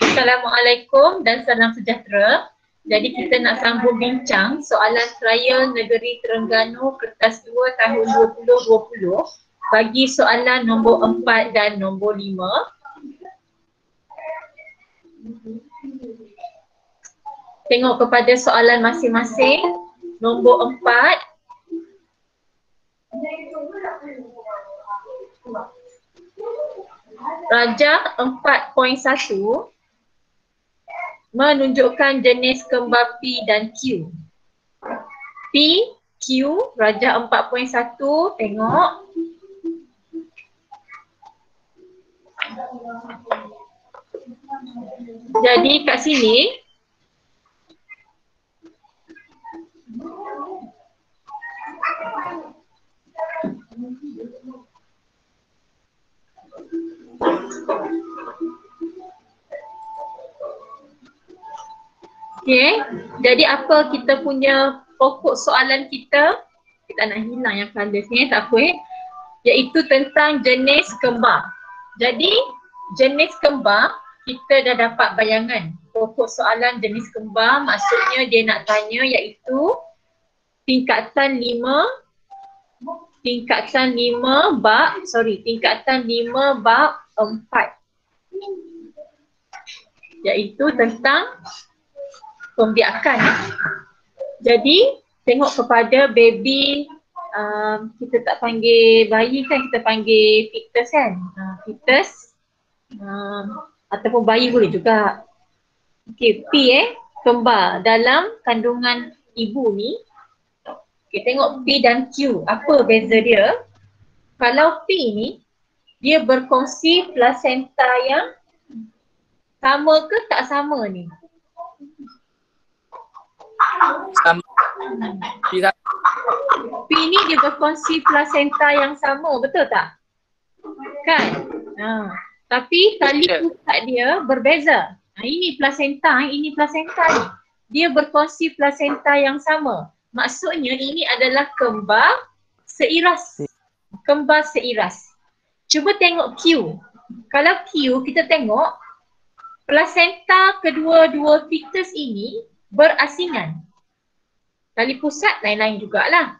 Assalamualaikum dan salam sejahtera. Jadi kita nak sambung bincang soalan trial negeri Terengganu kertas 2 tahun 2020 bagi soalan nombor 4 dan nombor 5. Tengok kepada soalan masing-masing. Nombor 4. Rajah 4.1 menunjukkan jenis kembar P dan Q. P, Q, rajah 4.1, tengok. Jadi kat sini okay, jadi apa kita punya pokok soalan kita? Kita nak hilang yang colours ni, tak apa iaitu tentang jenis kembar. Jadi jenis kembar kita dah dapat bayangan. Pokok soalan jenis kembar maksudnya dia nak tanya iaitu tingkatan 5 bab 4 iaitu tentang pembiakan. Jadi tengok kepada baby, kita tak panggil bayi kan, kita panggil fetus kan. Fetus ataupun bayi boleh juga. Okay, P kembar dalam kandungan ibu ni. Okay, tengok P dan Q, apa beza dia? Kalau P ni dia berkongsi plasenta yang sama ke tak sama ni? Sama. P ni dia berkongsi plasenta yang sama, betul tak? Kan? Tapi tali pusat dia berbeza. Ini plasenta ni. Dia berkongsi plasenta yang sama. Maksudnya ini adalah kembar seiras. Cuba tengok Q. Kalau Q kita tengok plasenta kedua-dua fetus ini berasingan. Tali pusat lain-lain jugalah.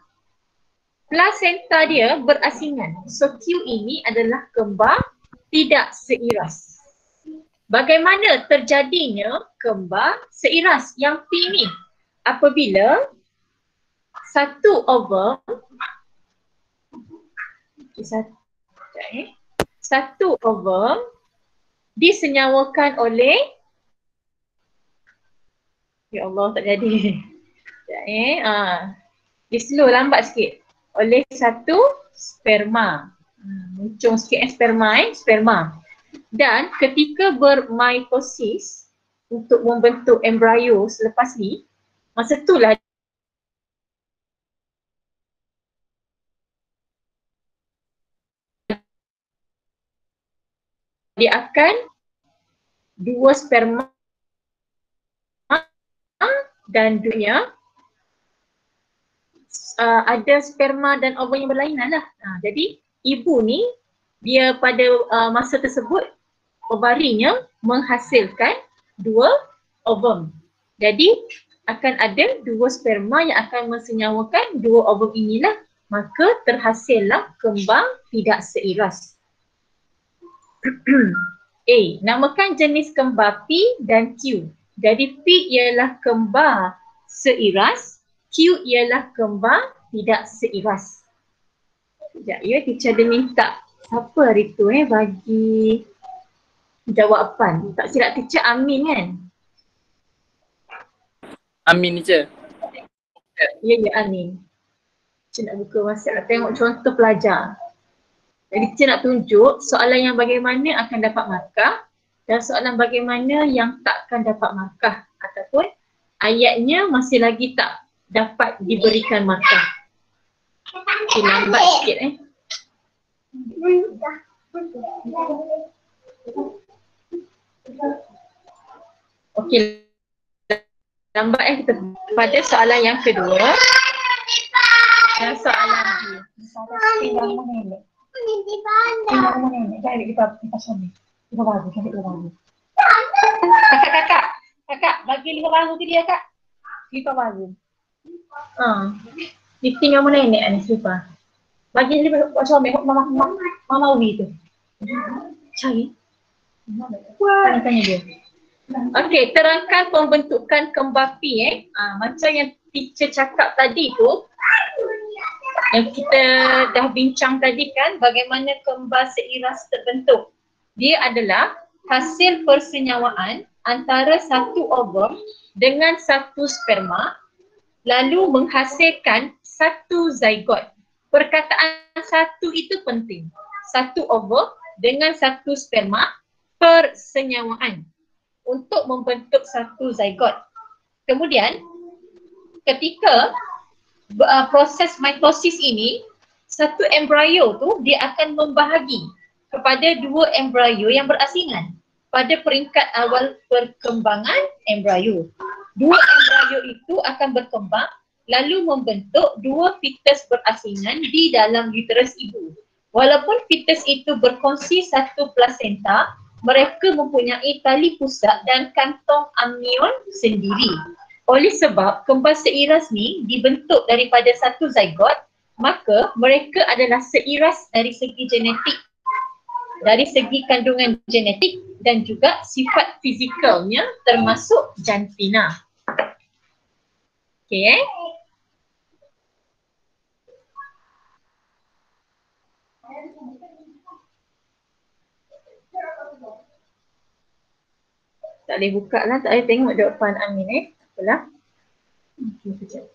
Plasenta dia berasingan. So Q ini adalah kembar tidak seiras. Bagaimana terjadinya kembar seiras yang P ni? Apabila satu ovum disenyawakan oleh, ya Allah tak jadi. Di slow lambat sikit. Oleh satu sperma. Muncung sikit sperma. Dan ketika bermitosis untuk membentuk embrio selepas ni, masa itulah dia akan dua sperma dan dunia ada sperma dan ovum yang berlainan lah. Jadi ibu ni dia pada masa tersebut ovarinya menghasilkan dua ovum. Jadi akan ada dua sperma yang akan mensenyawakan dua ovum inilah, maka terhasillah kembar tidak seiras. A. Namakan jenis kembar P dan Q. Jadi P ialah kembar seiras, Q ialah kembar tidak seiras. Sekejap ya, teacher dia minta siapa hari tu bagi jawapan. Tak silap teacher Amin kan? Amin teacher. Ya Amin. Teacher nak buka WhatsApp nak tengok contoh pelajar. Jadi teacher nak tunjuk soalan yang bagaimana akan dapat markah dan soalan bagaimana yang takkan dapat markah ataupun ayatnya masih lagi tak dapat diberikan markah. Okay, lambat sikit Okey, lambat kita pada soalan yang kedua. Dan soalan B. Tinggal rumah nenek, cari kita suami. 5 bagu, cari 5 bagu. Kakak, bagi 5 bagu ke dia kak. 5 bagu. Dia tinggal rumah nenek ni selipar. Bagi dia buat suami, mama Uwi tu. Cari. Tanya dia. Okey, terangkan pembentukan kembar P macam yang teacher cakap tadi tu, yang kita dah bincang tadi kan, bagaimana kembar seiras terbentuk. Dia adalah hasil persenyawaan antara satu ovum dengan satu sperma lalu menghasilkan satu zygote. Perkataan satu itu penting. Satu ovum dengan satu sperma persenyawaan untuk membentuk satu zygote. Kemudian ketika proses mitosis ini, satu embrio tu dia akan membahagi kepada 2 embrio yang berasingan pada peringkat awal perkembangan embrio. 2 embrio itu akan berkembang lalu membentuk 2 fetus berasingan di dalam uterus ibu. Walaupun fetus itu berkongsi satu plasenta, mereka mempunyai tali pusat dan kantong amnion sendiri. Oleh sebab kembar seiras ni dibentuk daripada satu zygote, maka mereka adalah seiras dari segi genetik, dari segi kandungan genetik dan juga sifat fizikalnya termasuk jantina. Okey. Tak boleh buka lah, tak boleh tengok jawapan Amin Apalah. Okey, sekejap.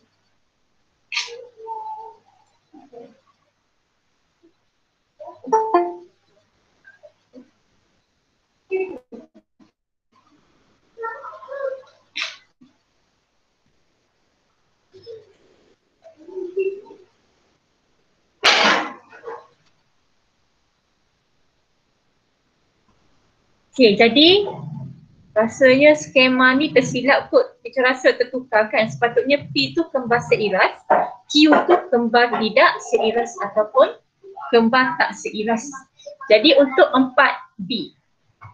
Okey, jadi rasanya skema ni tersilap kot. Kita rasa tertukar kan. Sepatutnya P tu kembar seiras, Q tu kembar tidak seiras ataupun kembar tak seiras. Jadi untuk 4B,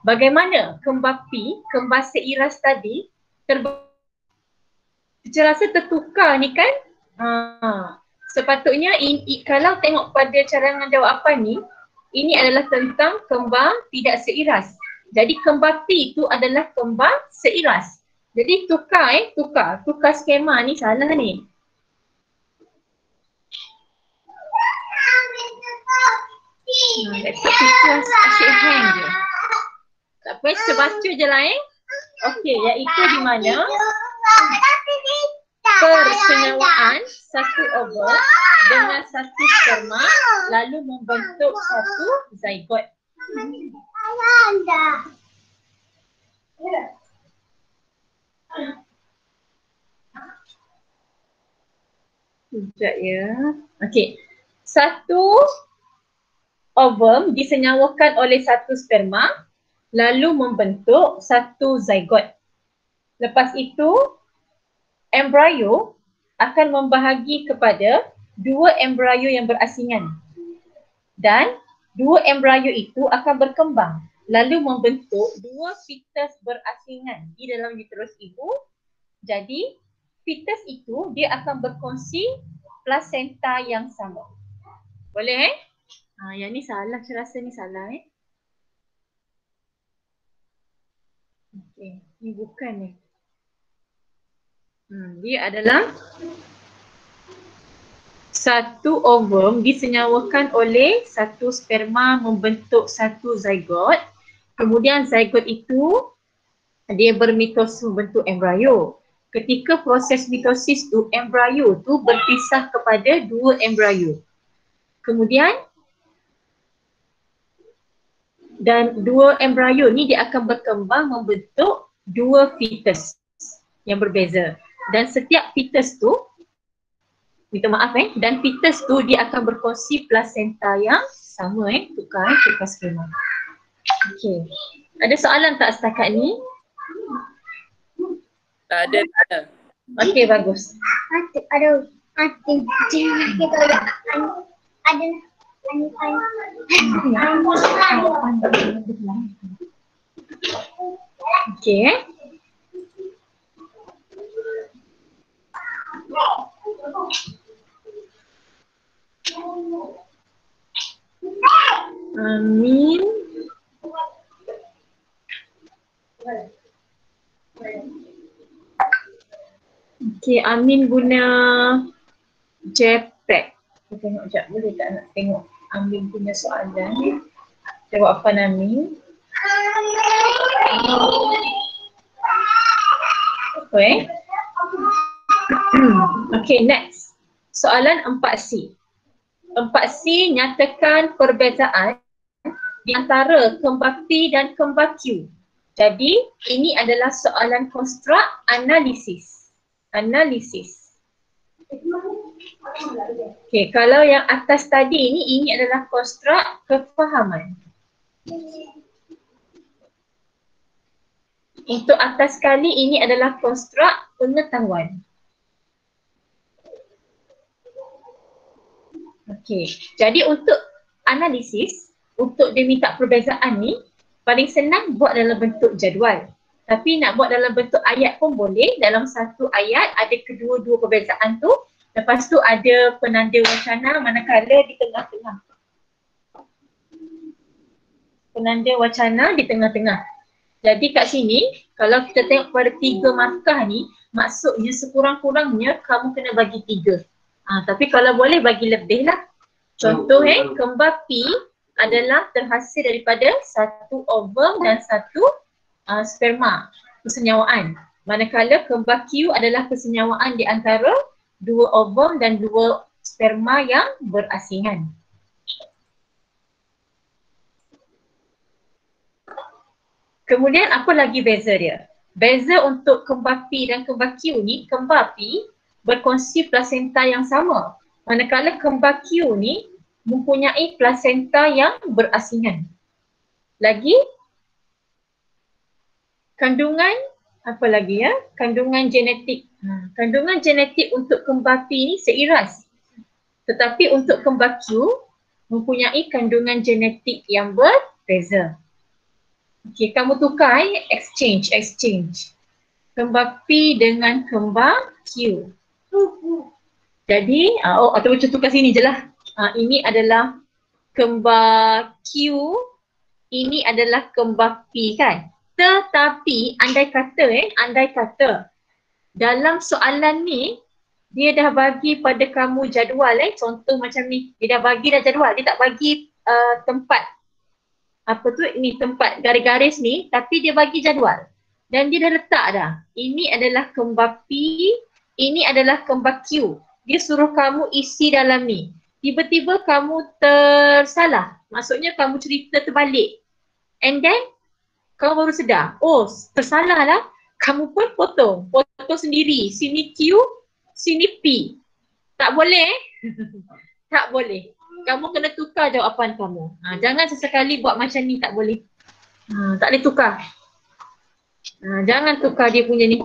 bagaimana kembar P, kembar seiras tadi kita rasa tertukar ni kan. Sepatutnya kalau tengok pada carangan jawapan ni, ini adalah tentang kembar tidak seiras. Jadi kembar P itu adalah kembar seiras. Jadi tukar skema ni salah ni. Let's put asyik hang je. Tak apa, kita baca je lah Okey, iaitu di mana persenyawaan satu ovum dengan satu sperma lalu membentuk satu zygote. Sekejap ya. Okey. Satu ovum disenyawakan oleh satu sperma lalu membentuk satu zygote. Lepas itu embrio akan membahagi kepada 2 embrio yang berasingan. Dan 2 embrio itu akan berkembang lalu membentuk 2 fetus berasingan di dalam uterus ibu. Jadi fetus itu dia akan berkongsi plasenta yang sama. Boleh yang ni salah, saya rasa ni salah Okey, ni bukan ni. Dia adalah satu ovum disenyawakan oleh satu sperma membentuk satu zygote. Kemudian zygote itu dia bermitosis membentuk embrio. Ketika proses mitosis tu, embrio tu berpisah kepada 2 embrio. Kemudian dan 2 embrio ni dia akan berkembang membentuk 2 fetus yang berbeza. Dan setiap fetus tu, minta maaf dan fetus tu dia akan berkongsi plasenta yang sama tukar skema. Okey. Ada soalan tak setakat ni? Tak ada. Okey, bagus. Okay. Amin. Okay, Amin guna JPEG. Kita tengok sekejap, boleh tak nak tengok Amin punya soalan. Jawapan Amin. Okay. Okay, next. Soalan 4C. 4C nyatakan perbezaan di antara kembar P dan kembar Q. Jadi, ini adalah soalan konstruk analisis. Analisis. Okay, kalau yang atas tadi ini adalah konstruk kefahaman. Untuk atas sekali ini adalah konstruk pengetahuan. Okey, jadi untuk analisis, untuk dia minta perbezaan ni, paling senang buat dalam bentuk jadual. Tapi nak buat dalam bentuk ayat pun boleh. Dalam satu ayat ada kedua-dua perbezaan tu. Lepas tu ada penanda wacana manakala di tengah-tengah. Penanda wacana di tengah-tengah. Jadi kat sini, kalau kita tengok pada 3 markah ni, maksudnya sekurang-kurangnya kamu kena bagi 3. Tapi kalau boleh bagi lebih lah. Contoh kembar P adalah terhasil daripada satu ovum dan satu sperma, persenyawaan. Manakala kembar Q adalah persenyawaan di antara 2 ovum dan 2 sperma yang berasingan. Kemudian apa lagi beza dia? Beza untuk kembar P dan kembar Q ni, kembar P berkongsi plasenta yang sama. Manakala kembar Q ni mempunyai plasenta yang berasingan. Lagi kandungan apa lagi ya? Kandungan genetik. Kandungan genetik untuk kembar P ni seiras. Tetapi untuk kembar Q mempunyai kandungan genetik yang berbeza. Okey, kamu tukar exchange. Kembar P dengan kembar Q. Jadi, atau macam tukar sini je lah. Ini adalah kembar Q, ini adalah kembar P kan. Tetapi andai kata dalam soalan ni dia dah bagi pada kamu jadual contoh macam ni. Dia dah bagi dah jadual, dia tak bagi tempat apa tu ni, tempat garis-garis ni, tapi dia bagi jadual. Dan dia dah letak dah. Ini adalah kembar P, ini adalah kembar Q. Dia suruh kamu isi dalam ni. Tiba-tiba kamu tersalah. Maksudnya kamu cerita terbalik. And then kamu baru sedar, oh tersalah lah. Kamu pun potong sendiri. Sini Q, sini P. Tak boleh. Tak boleh. Kamu kena tukar jawapan kamu. Jangan sesekali buat macam ni, tak boleh. Tak boleh tukar. Jangan tukar dia punya ni.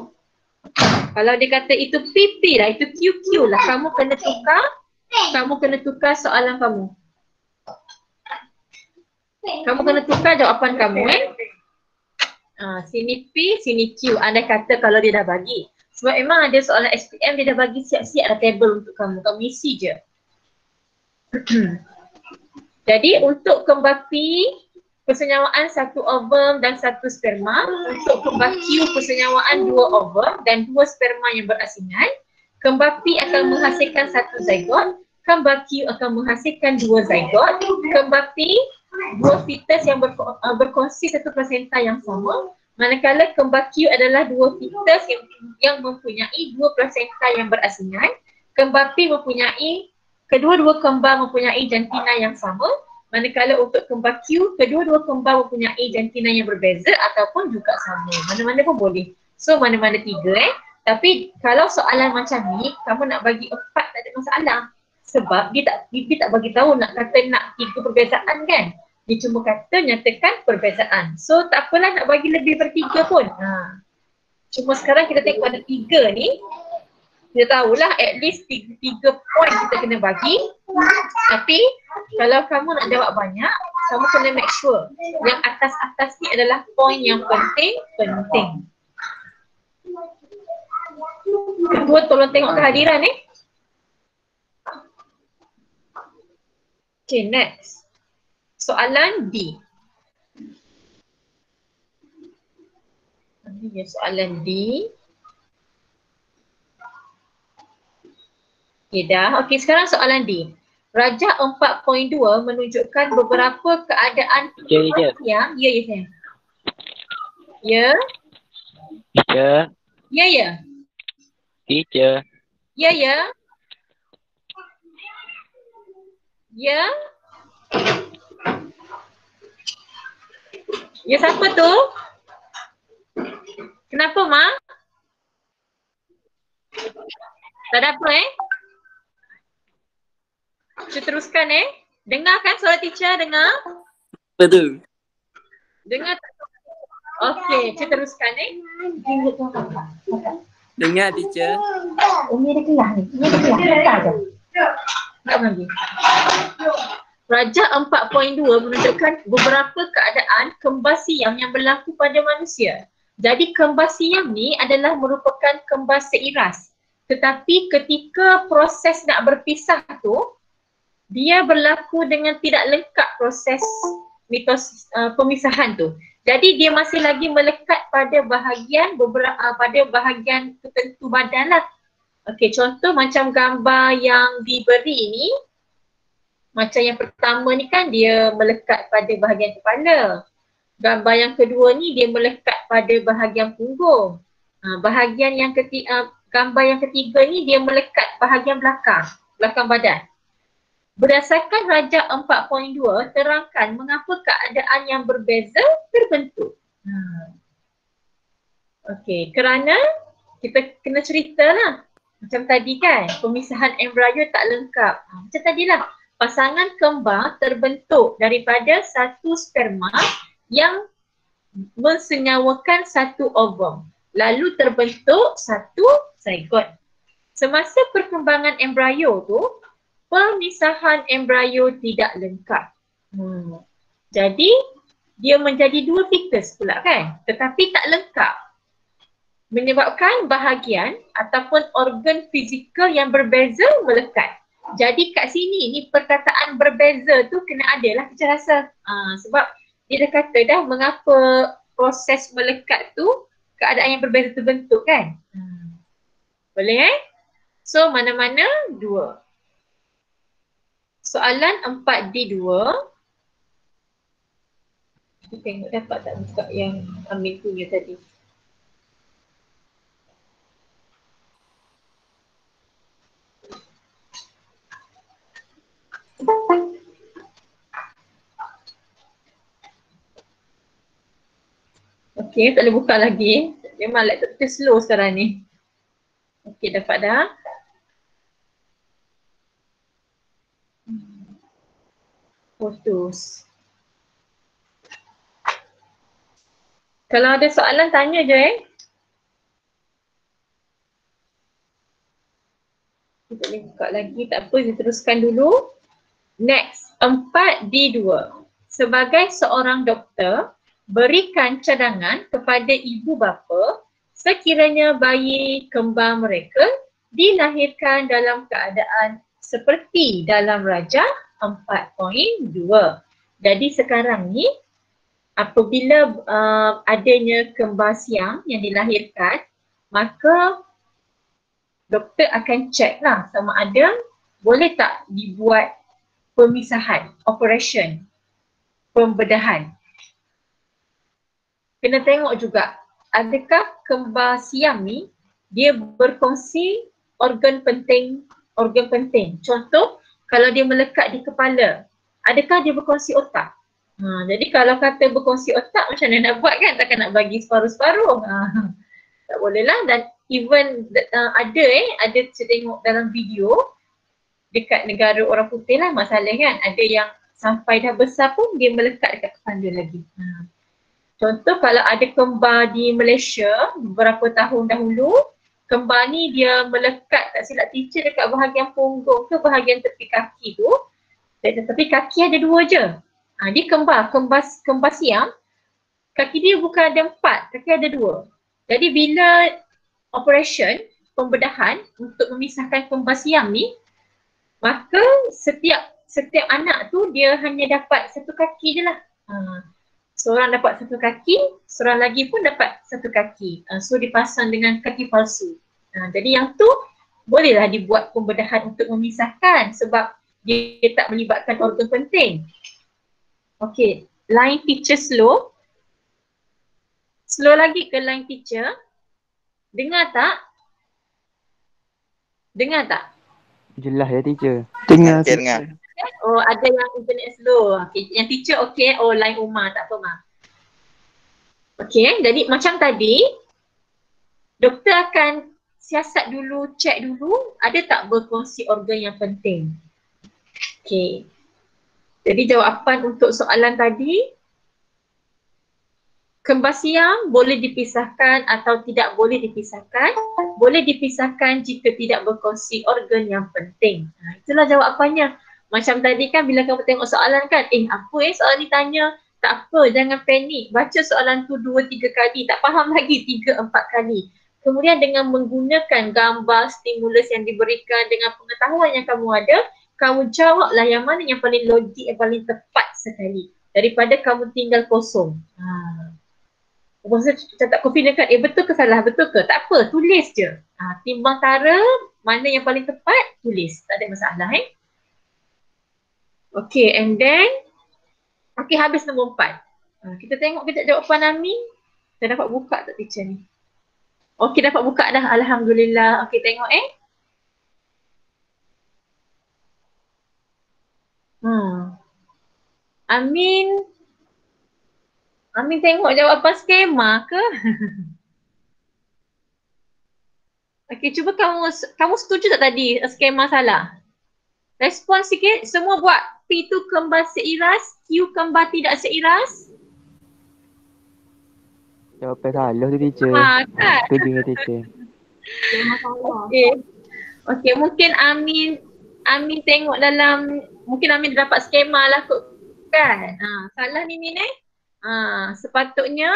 Kalau dia kata itu PP lah, itu QQ lah, kamu kena tukar soalan kamu. Kamu kena tukar jawapan kamu sini P, sini Q. Andai kata kalau dia dah bagi. Sebab memang ada soalan SPM dia dah bagi siap-siap ada table untuk kamu. Kamu isi je. Jadi untuk kembar P, persenyawaan satu ovum dan satu sperma. Untuk kembar Q, persenyawaan 2 ovum dan 2 sperma yang berasingan. Kembar P akan menghasilkan 1 zygot. Kembar Q akan menghasilkan 2 zygot. Kembar P, 2 fetus yang berkongsi satu plasenta yang sama. Manakala kembar Q adalah 2 fetus yang mempunyai 2 plasenta yang berasingan. Kembar P mempunyai, kedua-dua kembar mempunyai jantina yang sama. Manakala untuk kembar Q, kedua-dua kembar mempunyai jantina yang berbeza ataupun juga sama. Mana-mana pun boleh. So mana-mana 3 Tapi kalau soalan macam ni, kamu nak bagi 4 tak ada masalah. Sebab dia tak bagi tahu nak kata nak 3 perbezaan kan. Dia cuma kata nyatakan perbezaan. So tak apalah nak bagi lebih daripada 3 pun. Cuma sekarang kita tengok pada 3 ni, kita tahulah at least 3 point kita kena bagi. Tapi Kalau kamu nak jawab banyak, kamu kena make sure yang atas-atas ni adalah poin yang penting. Ketua tolong tengok kehadiran eh. Okay, next. Soalan D. Ini soalan D. Okay, dah. Okay, sekarang soalan D. Rajah 4.2 menunjukkan beberapa keadaan yang ya sayang. Ya. Teacher. Ya. Teacher. Ya. Ya. Ya, siapa tu? Kenapa, Ma? Tak ada apa Kita teruskan Dengar kan suara teacher? Dengar? Betul. Dengar tak? Okey, kita teruskan Dengar teacher. Ini ada kelas ni. Ini ada kelas. Tak lagi. Rajah 4.2 menunjukkan beberapa keadaan kembar siam yang berlaku pada manusia. Jadi kembar siam ni adalah merupakan kembar seiras. Tetapi ketika proses nak berpisah tu, dia berlaku dengan tidak lengkap proses pemisahan tu. Jadi dia masih lagi melekat pada bahagian tertentu badan lah. Okey, contoh macam gambar yang diberi ni, macam yang pertama ni kan dia melekat pada bahagian kepala. Gambar yang kedua ni dia melekat pada bahagian punggung. Gambar yang ketiga ni dia melekat bahagian belakang badan. Berdasarkan Rajah 4.2 terangkan mengapa keadaan yang berbeza terbentuk. Okey, kerana kita kena ceritalah. Macam tadi kan, pemisahan embrio tak lengkap. Macam tadilah, pasangan kembar terbentuk daripada satu sperma yang mensenyawakan satu ovum. Lalu terbentuk satu zygote. Semasa perkembangan embrio tu, pemisahan embrio tidak lengkap. Jadi, dia menjadi dua fetus pula kan? Tetapi tak lengkap. Menyebabkan bahagian ataupun organ fizikal yang berbeza melekat. Jadi kat sini ni perkataan berbeza tu kena ada lah saya rasa. Sebab dia dah kata dah mengapa proses melekat tu keadaan yang berbeza terbentuk kan? Boleh So mana-mana dua. Soalan 4D2. Kita tengok dapat tak buka yang Amin punya tadi. Okey, tak boleh buka lagi. Memang laptop kita slow sekarang ni. Okey, dapat dah. Fotos. Kalau ada soalan tanya je Kita boleh buka lagi, tak apa, kita teruskan dulu. Next, 4D2. Sebagai seorang doktor, berikan cadangan kepada ibu bapa sekiranya bayi kembar mereka dilahirkan dalam keadaan seperti dalam Rajah 4.2. Jadi sekarang ni apabila adanya kembar siam yang dilahirkan, maka doktor akan check lah sama ada boleh tak dibuat pemisahan, operation, pembedahan. Kena tengok juga adakah kembar siam ni dia berkongsi organ penting. Contoh, kalau dia melekat di kepala, adakah dia berkongsi otak? Jadi kalau kata berkongsi otak, macam mana nak buat kan? Takkan nak bagi separuh-separuh. Tak boleh lah. Dan even ada saya tengok dalam video dekat negara orang putih lah masalah kan. Ada yang sampai dah besar pun dia melekat dekat kepala lagi. Contoh kalau ada kembar di Malaysia beberapa tahun dahulu, kembar ni dia melekat, tak silap teacher, dekat bahagian punggung ke bahagian tepi kaki tu. Tapi kaki ada 2 je. Dia kembar siam. Kaki dia bukan ada 4, kaki ada 2. Jadi bila operation, pembedahan untuk memisahkan kembar siam ni, maka setiap anak tu dia hanya dapat satu kaki je lah. Seorang dapat satu kaki, seorang lagi pun dapat satu kaki. So dipasang dengan kaki palsu. Jadi yang tu bolehlah dibuat pembedahan untuk memisahkan sebab dia tak melibatkan organ penting. Okay, line teacher slow. Slow lagi ke line teacher? Dengar tak? Dengar tak? Jelas ya teacher. Dengar. Oh, ada yang internet slow. Okay. Yang teacher okay. Oh, line Umar. Tak apa, Mak. Okay, jadi macam tadi, doktor akan siasat dulu, check dulu, ada tak berkongsi organ yang penting. Okay. Jadi jawapan untuk soalan tadi, kembar siam boleh dipisahkan atau tidak boleh dipisahkan. Boleh dipisahkan jika tidak berkongsi organ yang penting. Itulah jawapannya. Macam tadi kan bila kamu tengok soalan kan, apa soalan ni tanya? Tak apa, jangan panik. Baca soalan tu 2-3 kali. Tak faham lagi 3-4 kali. Kemudian dengan menggunakan gambar stimulus yang diberikan dengan pengetahuan yang kamu ada, kamu jawablah yang mana yang paling logik, yang paling tepat sekali. Daripada kamu tinggal kosong. Saya tak confident kan, betul ke salah, betul ke? Tak apa, tulis je. Timbang tara, mana yang paling tepat, tulis. Tak ada masalah Okay, and then, okay, habis nombor 4. Kita tengok kejap jawapan Amin. Saya dapat buka tak teacher ni? Okay, dapat buka dah. Alhamdulillah. Okay, tengok Amin tengok jawapan skema ke? Okay, cuba kamu setuju tak tadi skema salah? Respon sikit. Semua buat P tu kembar seiras, Q kembar tidak seiras. Jawapan salah tu teacher. Kan? Setuju dengan teacher. Okay, mungkin Amin tengok dalam, mungkin Amin dapat skema lah kot kan. Salah ni Min sepatutnya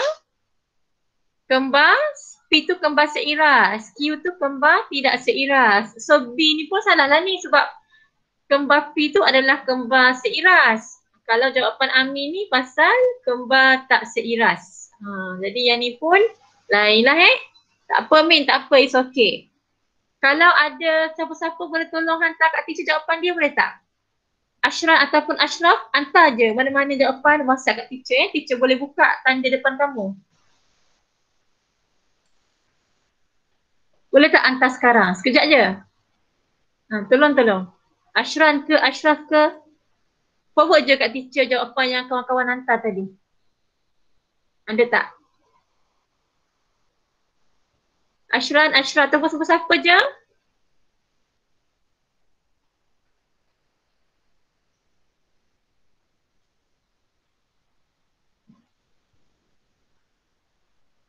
kembar P tu kembar seiras, Q tu kembar tidak seiras. So B ni pun salah lah ni sebab kembar P tu adalah kembar seiras. Kalau jawapan Amin ni pasal kembar tak seiras. Jadi yang ni pun lain lah Tak apa Min, tak apa, it's okay. Kalau ada siapa-siapa boleh tolong hantar kat teacher jawapan dia, boleh tak? Ashran ataupun Ashraf, hantar je mana-mana jawapan, WhatsApp kat teacher Teacher boleh buka tanda depan kamu. Boleh tak hantar sekarang? Sekejap je. Tolong. Ashran ke Ashraf ke, forward je kat teacher jawapan yang kawan-kawan hantar tadi. Ada tak? Ashran, Ashraf ataupun siapa-siapa je